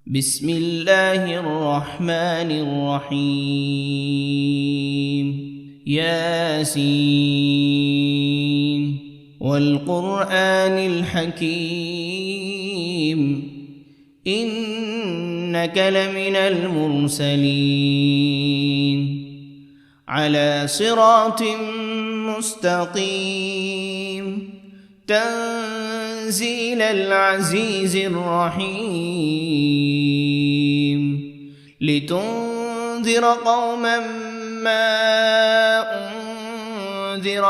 بسم الله الرحمن الرحيم. ياسين والقرآن الحكيم إنك لمن المرسلين على صراط مستقيم تنزيل العزيز الرحيم لتنذر قوما ما أنذر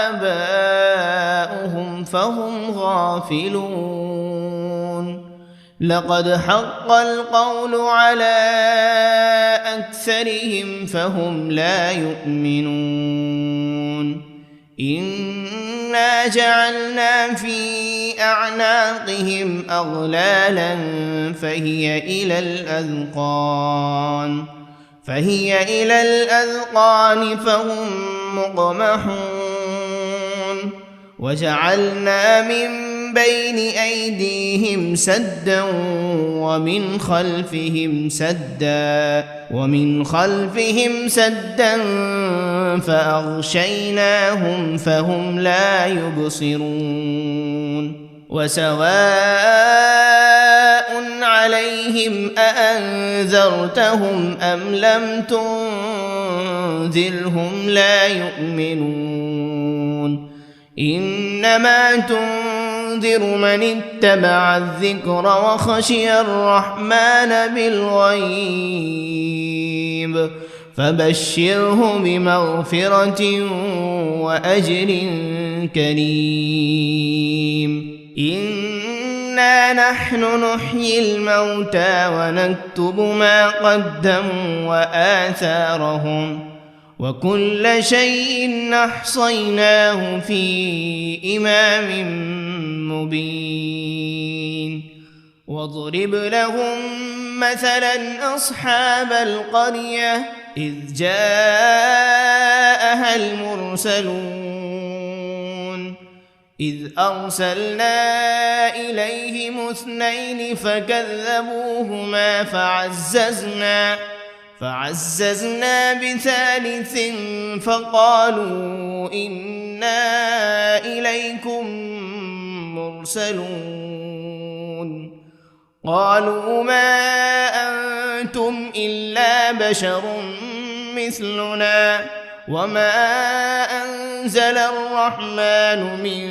آباؤهم فهم غافلون لقد حق القول على أكثرهم فهم لا يؤمنون إنا جعلنا في أعناقهم أغلالا فهي إلى الأذقان فهم مقمحون وجعلنا من بين أيديهم سدا ومن خلفهم سدا فأغشيناهم فهم لا يبصرون وسواء عليهم أأنذرتهم أم لم تنذرهم لا يؤمنون إنما تنذر من اتبع الذكر وخشي الرحمن بالغيب فبشره بمغفرة وأجر كريم إنا نحن نحيي الموتى ونكتب ما قدموا وآثارهم وكل شيء أحصيناه في إمام مبين واضرب لهم مثلا أصحاب القرية إذ جاءها المرسلون إذ أرسلنا إليهم 2 فكذبوهما فعززنا بثالث فقالوا إنا إليكم مرسلون قالوا ما أنتم إلا بشر مثلنا وما أنزل الرحمن من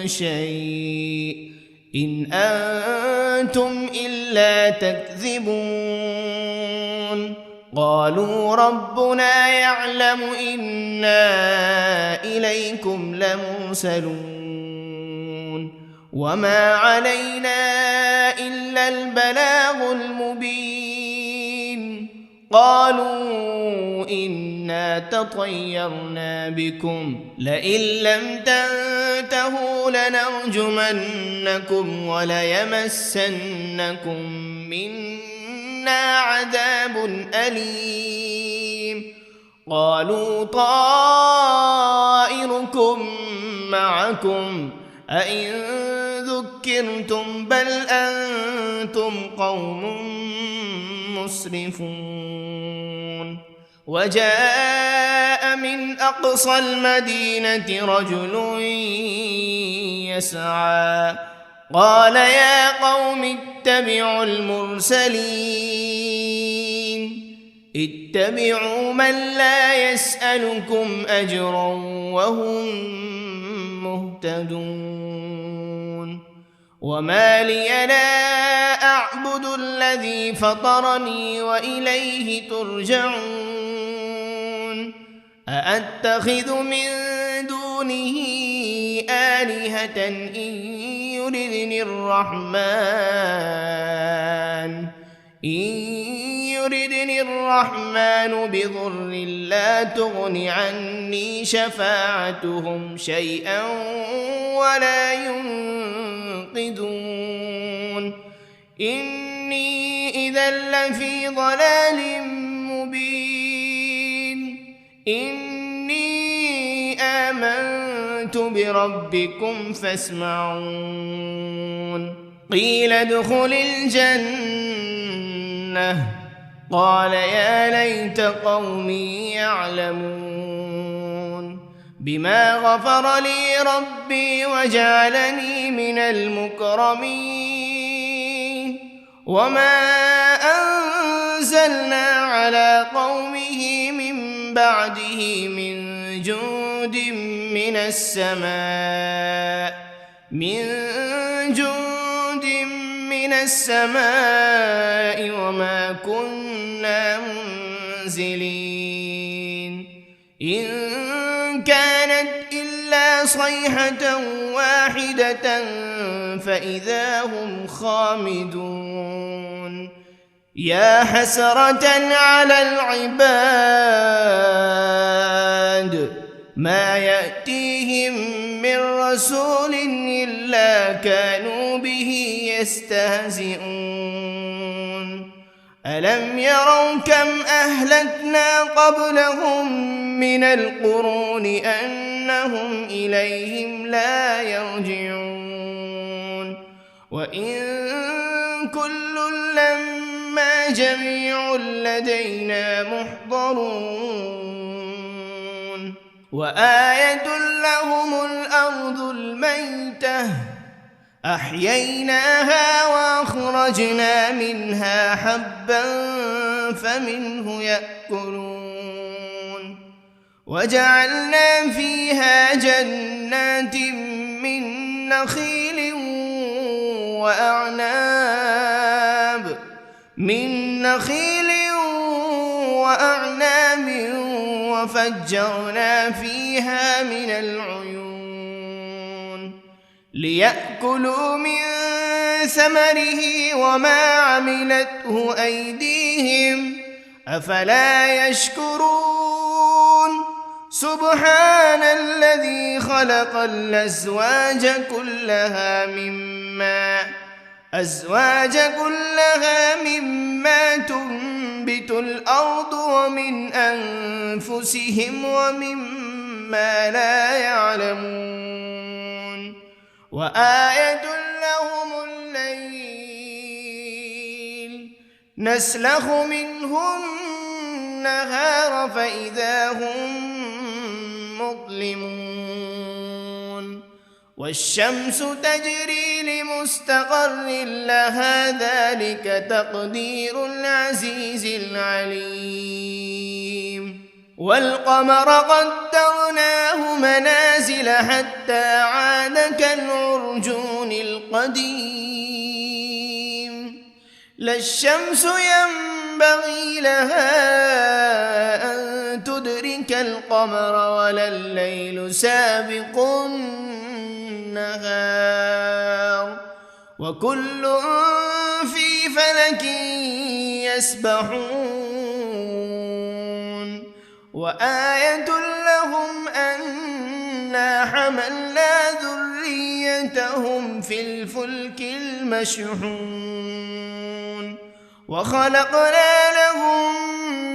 شيء إن أنتم إلا تكذبون قالوا ربنا يعلم إنا إليكم لمرسلون وما علينا إلا البلاغ المبين قالوا إنا تطيرنا بكم لئن لم تنتهوا لنرجمنكم وليمسنكم منا عذاب أليم قالوا طائركم معكم أئن ذكرتم بل أنتم قوم مسرفون وجاء من أقصى المدينة رجل يسعى قال يا قوم اتبعوا المرسلين اتبعوا من لا يسألكم أجرا وهم مهتدون وما لي لا أعبد الذي فطرني وإليه ترجعون أأتخذ من دونه آلهة إن يردني الرحمن بضر لا تغن عني شفاعتهم شيئا ولا ينقذون إني إذا لفي ضلال مبين إني آمنت بربكم فاسمعون قيل ادخل الجنة الجنة قال يا ليت قومي يعلمون بما غفر لي ربي وجعلني من المكرمين وما أنزلنا على قومه من بعده من جند من السماء وما كنا منزلين إن كانت إلا صيحة واحدة فإذا هم خامدون يا حسرة على العباد ما يأتيهم من رسول إلا كانوا به يستهزئون ألم يروا كم أهلكنا قبلهم من القرون أنهم إليهم لا يرجعون وإن كل لما جميع لدينا محضرون وآية لهم الأرض الميتة أحييناها وأخرجنا منها حبا فمنه يأكلون وجعلنا فيها جنات من نخيل وأعناب وفجرنا فيها من العيون ليأكلوا من ثمره وما عملته أيديهم أفلا يشكرون سبحان الذي خلق الأزواج كلها مما تنبت الأرض ومن أنفسهم ومما لا يعلمون وآية لهم الليل نسلخ منه النهار فإذا هم مظلمون والشمس تجري لمستقر لها ذلك تقدير العزيز العليم والقمر قدرناه منازل حتى عاد كالعرجون القديم لا الشمس ينبغي لها أن تدرك القمر ولا الليل سابق النهار وكل في فلك يسبحون وآية لهم أنا حملنا ذريتهم في الفلك المشحون وخلقنا لهم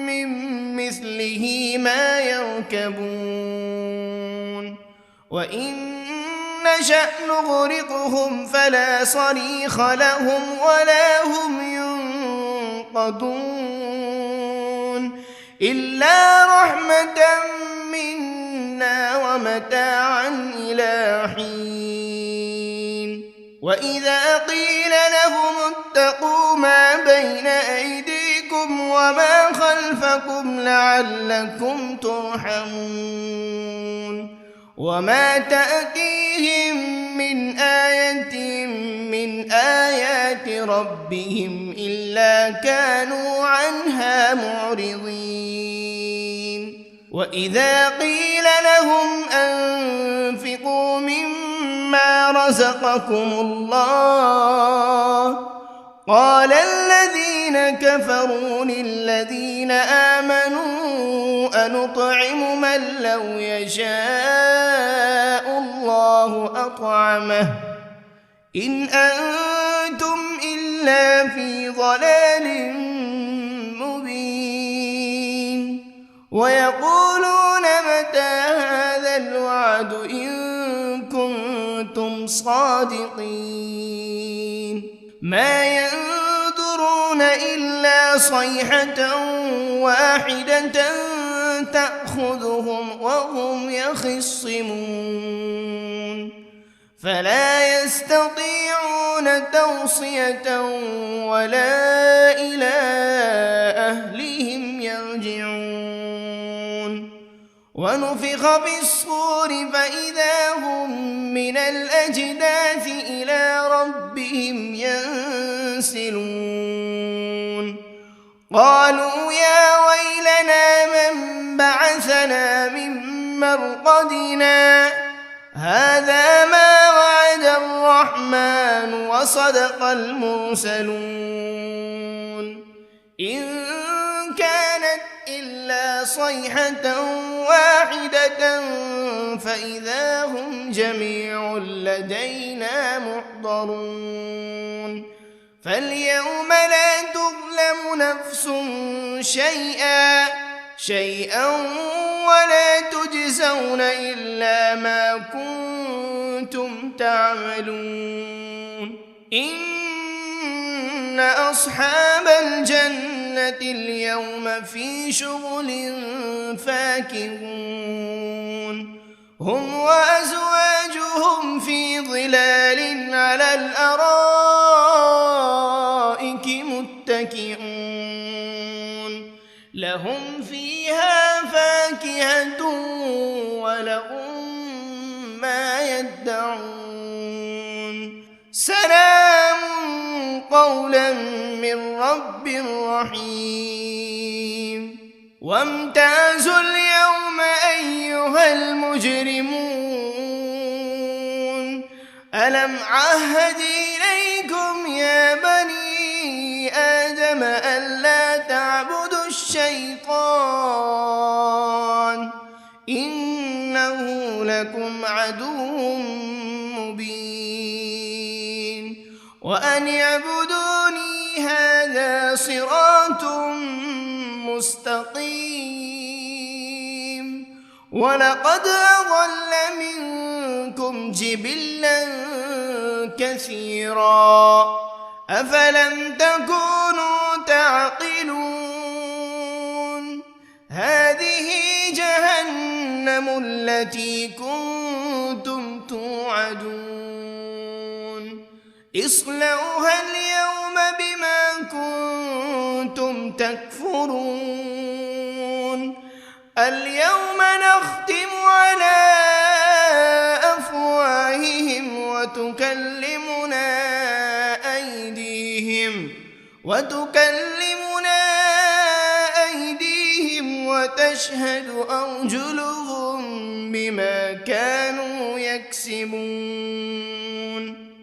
من مثله ما يركبون وإن نشأ نغرقهم فلا صريخ لهم ولا هم ينقذون إلا رحمة منا ومتاعا إلى حين وإذا قيل لهم اتقوا ما بين أيديكم وما خلفكم لعلكم ترحمون وما تأتيهم من آية من آيات ربهم إلا كانوا عنها معرضين وإذا قيل لهم أنفقوا مما رزقكم الله قال الذين كفروا للذين آمنوا أنطعم من لو يشاء الله أطعمه إن أنتم إلا في ضلال مبين ويقولون متى هذا الوعد إن كنتم صادقين ما ينظرون إلا صيحة واحدة تأخذهم وهم يخصمون فلا يستطيعون توصية ولا إلى أهلهم يرجعون ونفخ في الصور فإذا هم من الأجداث إلى ربهم ينسلون قالوا يا ويلنا من بعثنا من مرقدنا هذا ما وعد الرحمن وصدق المرسلون إن كانت إلا صيحة واحدة فإذا هم جميع لدينا محضرون فاليوم لا تظلم نفس شيئا ولا تجزون إلا ما كنتم تعملون إن أصحاب الجنة اليوم في شغل فاكهون هم وأزواجهم في ظلال على الأرائك متكئون لهم فيها فاكهة ولهم ما يدعون سلام قولا من رب رحيم وامتازوا اليوم أيها المجرمون ألم عهد إليكم يا بني آدم ألا تعبدوا الشيطان إنه لكم عدو مبين وأن اعبدوني هذا صراط مستقيم ولقد أضل منكم جبلا كثيرا أفلم تكونوا تعقلون هذه جهنم التي كنتم توعدون اصلوها اليوم بما كنتم تكفرون اليوم نختم على أفواههم وتكلمنا أيديهم وتشهد أرجلهم بما كانوا يكسبون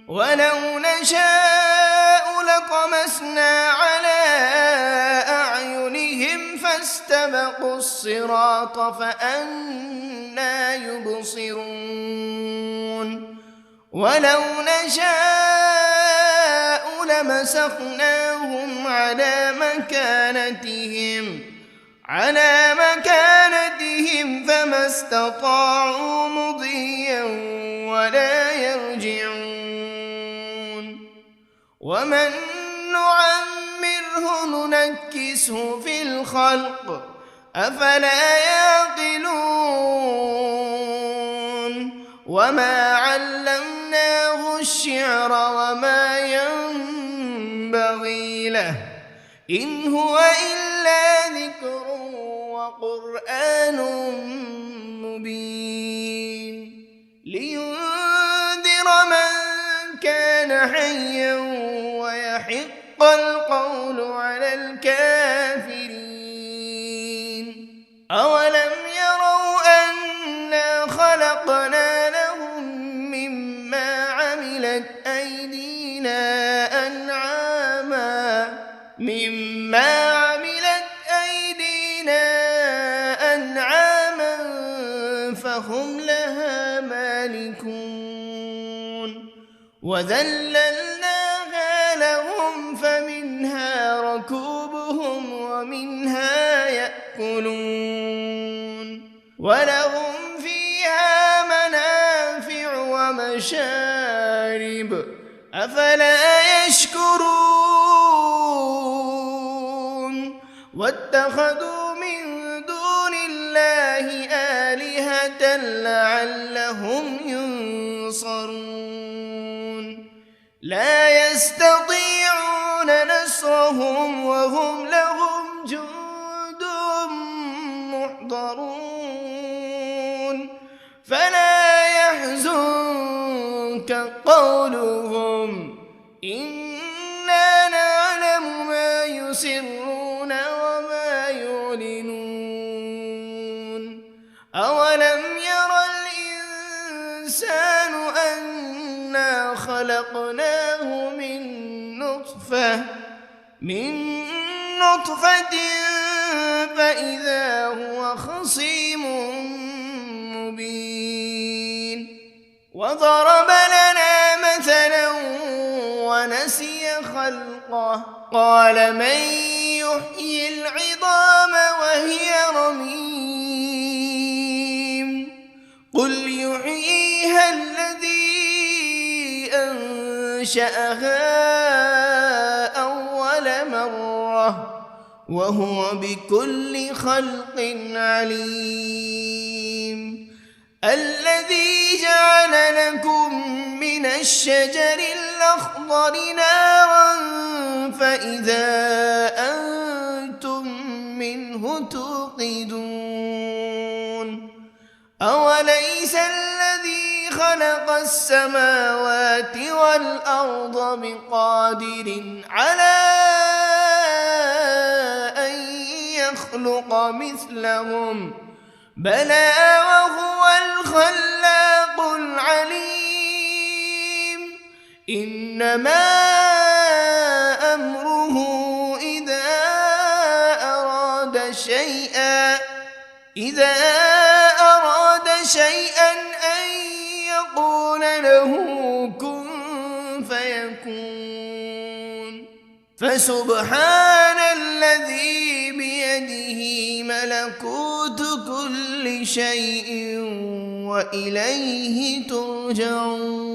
ولو نشاء لطمسنا على أعينهم فاستبقوا الصراط فأنى يبصرون ولو نشاء لمسخناهم على مكانتهم فما استطاعوا مضيا ولا يرجعون ومن نعمره ننكسه في الخلق أفلا يعقلون وما علمناه الشعر وما ينبغي له إن هو إلا ذكر وقرآن مبين لينذر من كان حيا ويحق القول على الكافرين أولم يروا أنا خلقنا لهم مما عملت أيدينا أنعاما فهم لها مالكون وذللناها لهم فمنها ركوبهم ومنها يأكلون ولهم فيها منافع ومشارب أفلا يشكرون واتخذوا من دون الله آلهة لعلهم ينصرون لا يستطيعون نصرهم وهم لهم جند محضرون فلا يحزنك قولهم إنا نعلم ما يسرون وما يعلنون أولم ير الإنسان أنا خلقناه من نطفة فإذا هو خصيم مبين وضرب لنا مثلا ونسي خلقه قال من يحيي العظام وهي رميم قل يحييها الذي أنشأها أول مرة وهو بكل خلق عليم الذي جعل لكم من الشجر الأخضر نارا فإذا أنتم منه توقدون أوليس الذي خلق السماوات والأرض بقادر على أن يخلق مثلهم بلى وهو الخلاق العليم إنما أمره إذا أراد شيئا أن يقول له كن فيكون فسبحان الذي بيده ملكوت كل شيء وإليه ترجعون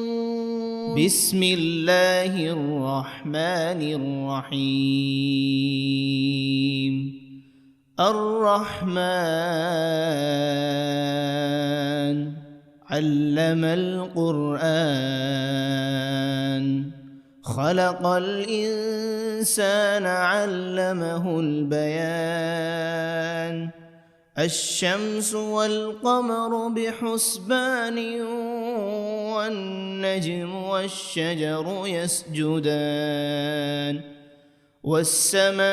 بسم الله الرحمن الرحيم الرحمن علم القرآن خلق الإنسان علمه البيان الشمس والقمر بحسبان والنجم والشجر يسجدان والسماء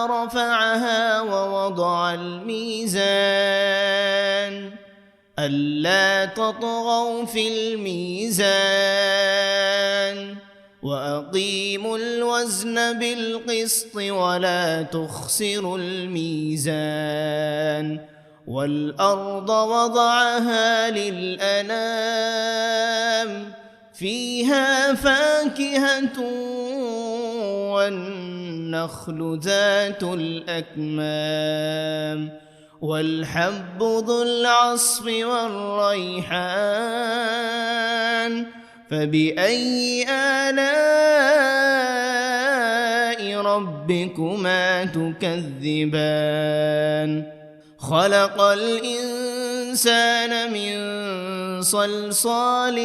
رفعها ووضع الميزان ألا تطغوا في الميزان وأقيموا الوزن بالقسط ولا تخسروا الميزان والأرض وضعها للأنام فيها فاكهة والنخل ذات الأكمام والحب ذو العصف والريحان فبأي آلاء ربكما تكذبان خلق الإنسان من صلصال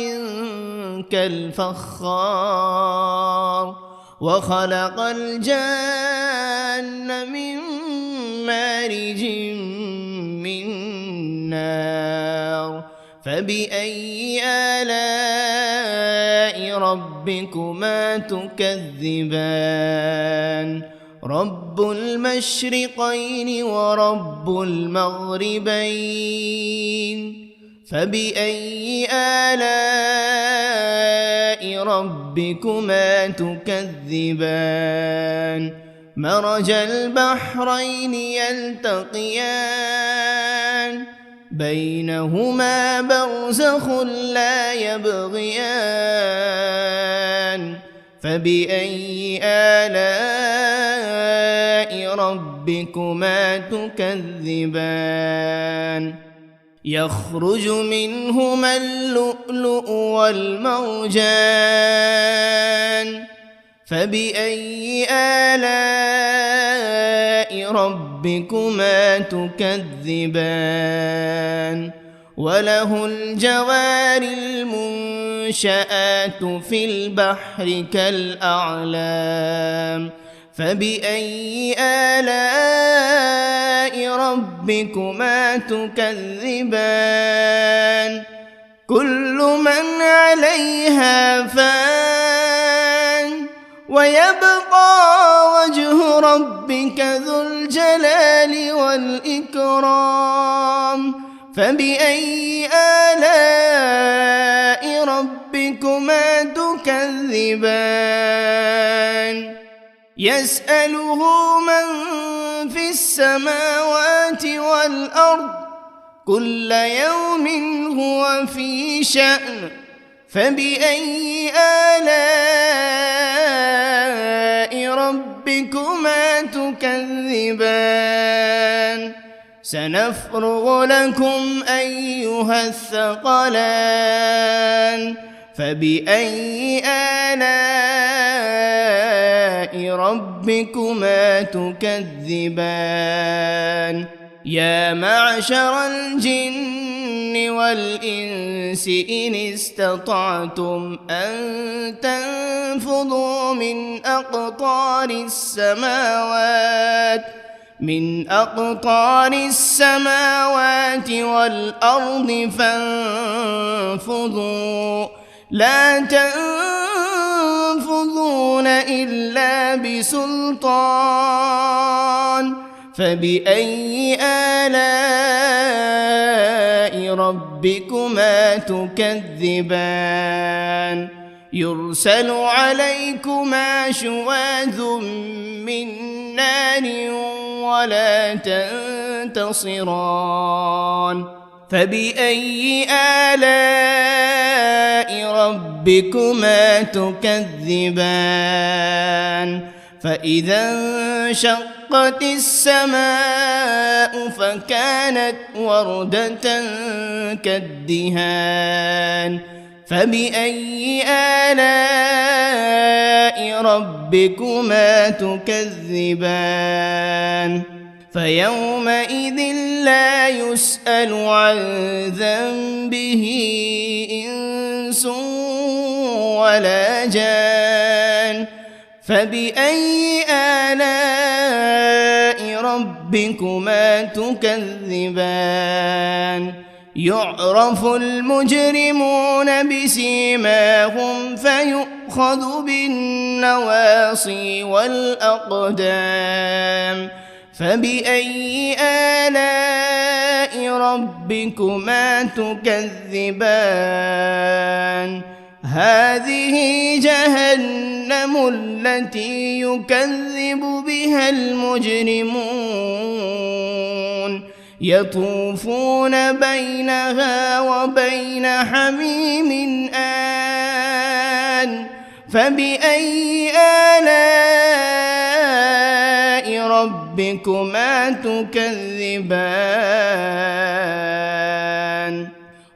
كالفخار وخلق الجان من مارج من نار فبأي آلاء ربكما تكذبان رب المشرقين ورب المغربين فبأي آلاء ربكما تكذبان مرج البحرين يلتقيان بينهما برزخ لا يبغيان فبأي آلاء ربكما تكذبان يخرج منهما اللؤلؤ والمرجان فبأي آلاء ربكما تكذبان وله الجوار المنشآت في البحر كالأعلام فبأي آلاء ربكما تكذبان كل من عليها فان ويبقى وجه ربك ذو الجلال والإكرام فبأي آلاء ربكما تكذبان يسأله من في السماوات والأرض كل يوم هو في شأن فبأي آلاء ربكما تكذبان سنفرغ لكم أيها الثقلان فبأي آلاء ربكما تكذبان يا معشر الجن والإنس إن استطعتم أن تنفذوا من أقطار السماوات والأرض فانفذوا لا تنفذون إلا بسلطان فبأي آلاء ربكما تكذبان يرسل عليكما شواذ من نار ولا تنتصران فبأي آلاء ربكما تكذبان فإذا انشقت السماء فكانت وردة كالدهان فبأي آلاء ربكما تكذبان فيومئذ لا يسأل عن ذنبه إنس ولا جان فبأي آلاء ربكما تكذبان يعرف المجرمون بسيماهم فيؤخذ بالنواصي والأقدام فبأي آلاء ربكما تكذبان هذه جهنم التي يكذب بها المجرمون يطوفون بينها وبين حميم آن فبأي آلاء ربكما تكذبان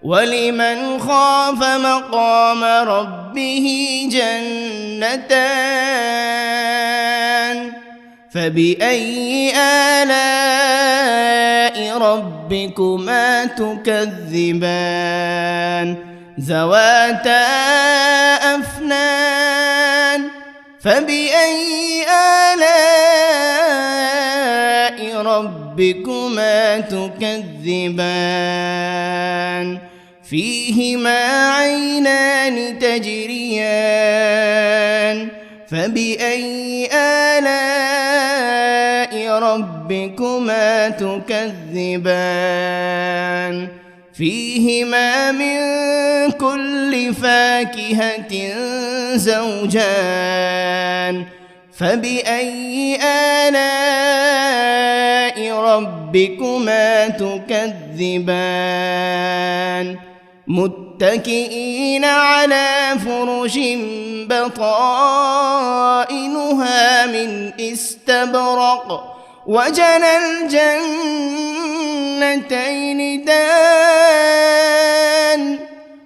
ولمن خاف مقام ربه جنتان فبأي آلاء ربكما تكذبان ذواتا أفنان فبأي آلاء ربكما تكذبان فيهما عينان تجريان فبأي آلاء ربكما تكذبان فيهما من كل فاكهة زوجان فبأي آلاء ربكما تكذبان متكئين على فرش بطائنها من استبرق وجنى الجنتين دان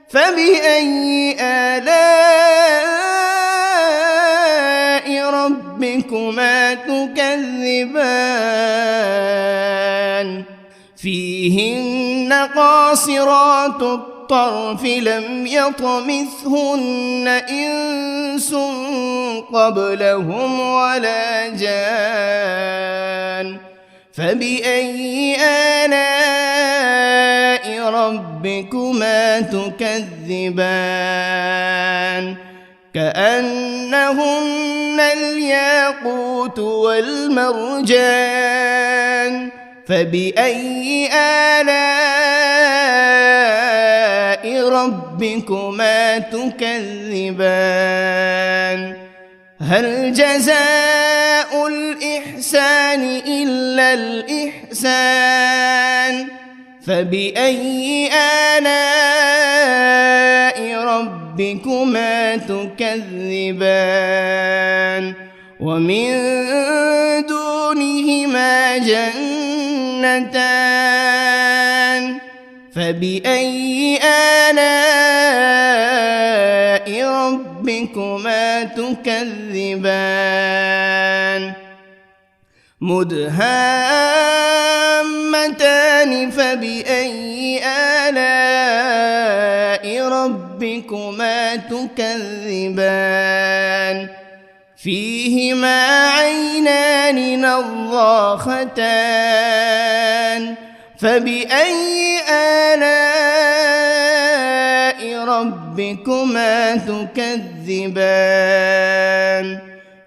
فبأي آلاء ربكما تكذبان تكذبان فيهن قاصرات الطرف لم يطمثهن إنس قبلهم ولا جان فبأي آلاء ربكما تكذبان كأنهن الياقوت والمرجان فبأي آلاء ربكما تكذبان هل جزاء الإحسان إلا الإحسان فبأي آلاء ربكما تكذبان ومن دونهما جنتان فبأي آلاء ربكما تكذبان مدهامتان فبأي آلاء ربكما تكذبان فيهما عينان نضاختان فبأي آلاء ربكما تكذبان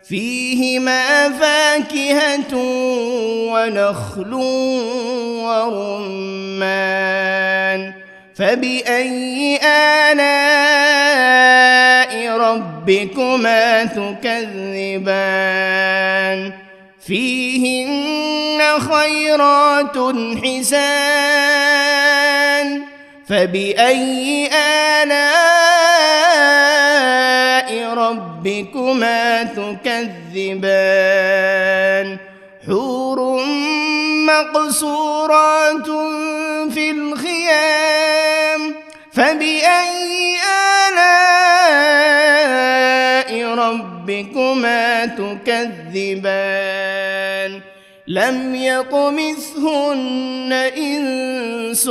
فيهما فاكهة ونخل ورمان فبأي آلاء ربكما تكذبان فيهن خيرات حسان فبأي آلاء ربكما تكذبان حور مقصورات في الخيام فبأي آلاء ربكما تكذبان لم يطمثهن إنس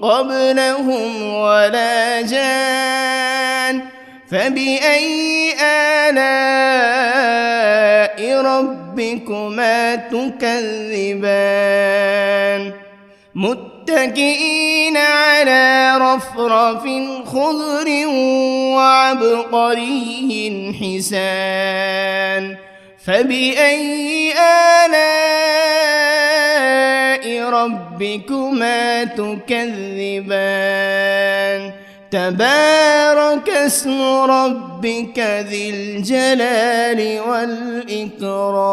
قبلهم ولا جان فبأي آلاء ربكما تكذبان متكئين على رفرف خضر وعبقري حسان فبأي آلاء ربكما تكذبان تبارك اسم ربك ذي الجلال والإكرام